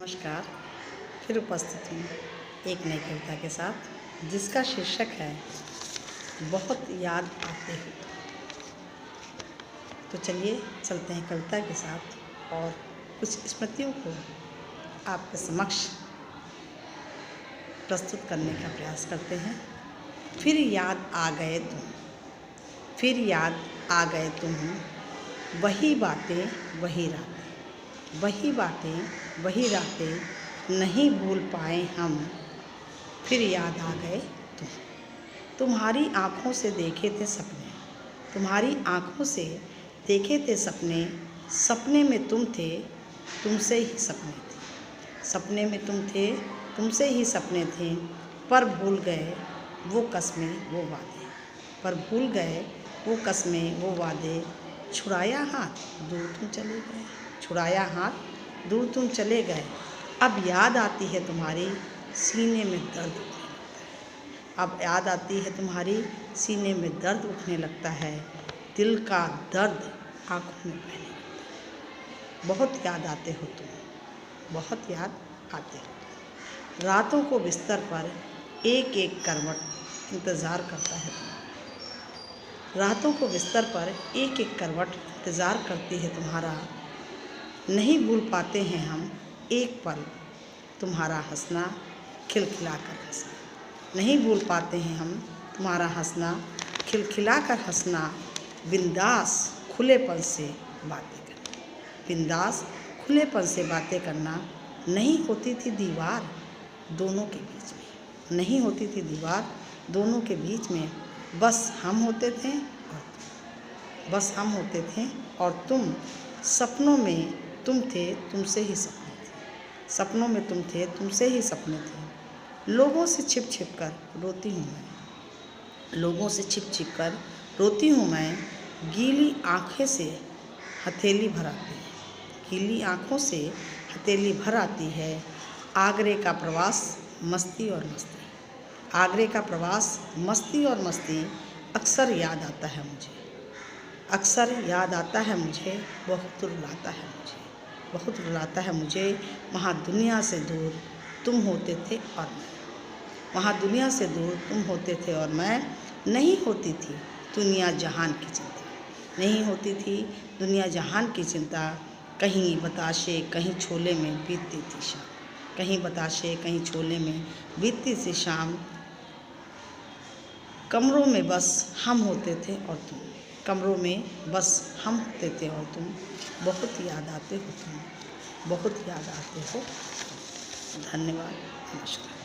नमस्कार। फिर उपस्थित हूँ एक नई कविता के साथ जिसका शीर्षक है बहुत याद आते हो। तो चलिए चलते हैं कविता के साथ और कुछ स्मृतियों को आपके समक्ष प्रस्तुत करने का प्रयास करते हैं। फिर याद आ गए तुम, फिर याद आ गए तुम, वही बातें वही रातें, वही बातें वही रातें नहीं भूल पाए हम। फिर याद आ गए तुम, तुम्हारी आँखों से देखे थे सपने, तुम्हारी आँखों से देखे थे सपने, सपने में तुम थे, तुमसे ही सपने थे, सपने में तुम थे, तुमसे ही सपने थे। पर भूल गए वो कस्में वो वादे, पर भूल गए वो कस्में वो वादे। छुड़ाया हाथ दूर तुम चले गए, छुड़ाया हाथ दूर तुम चले गए। अब याद आती है तुम्हारी सीने में दर्द उठने लगता है, अब याद आती है तुम्हारी सीने में दर्द उठने लगता है। दिल का दर्द आँखों में बहने लगता है। बहुत याद आते हो तुम, बहुत याद आते हो तुम। रातों को बिस्तर पर एक एक करवट इंतज़ार करता है तुम्हारा, रातों को बिस्तर पर एक एक करवट इंतज़ार करती है तुम्हारा। नहीं भूल पाते हैं हम एक पल तुम्हारा हंसना खिलखिला कर हंसना, नहीं भूल पाते हैं हम तुम्हारा हंसना खिलखिला कर हंसना। बिंदास खुलेपन से बातें करना, बिंदास खुलेपन से बातें करना। नहीं होती थी दीवार दोनों के बीच में, नहीं होती थी दीवार दोनों के बीच में। बस हम होते थे और तुम, बस हम होते थे और तुम। सपनों में तुम थे, तुमसे ही सपने थे, सपनों में तुम थे, तुमसे ही सपने थे। लोगों से छिप छिप कर रोती हूँ मैं, लोगों से छिप छिप कर रोती हूँ मैं। गीली आँखें से हथेली भर आती है, गीली आँखों से हथेली भर आती है। आगरे का प्रवास मस्ती और मस्ती, आगरे का प्रवास मस्ती और मस्ती। अक्सर याद आता है मुझे, अक्सर याद आता है मुझे। बहुत रुलाता है मुझे, बहुत रुलाता है मुझे। वहाँ दुनिया से दूर तुम होते थे और मैं, वहाँ दुनिया से दूर तुम होते थे और मैं। नहीं होती थी दुनिया जहान की चिंता, नहीं होती थी दुनिया जहान की चिंता। कहीं बताशे कहीं छोले में बीतती थी शाम, कहीं बताशे कहीं छोले में बीतती थी शाम। कमरों में बस हम होते थे और तुम, कमरों में बस हम होते थे और तुम। बहुत याद आते हो तुम, बहुत याद आते हो। धन्यवाद, नमस्कार।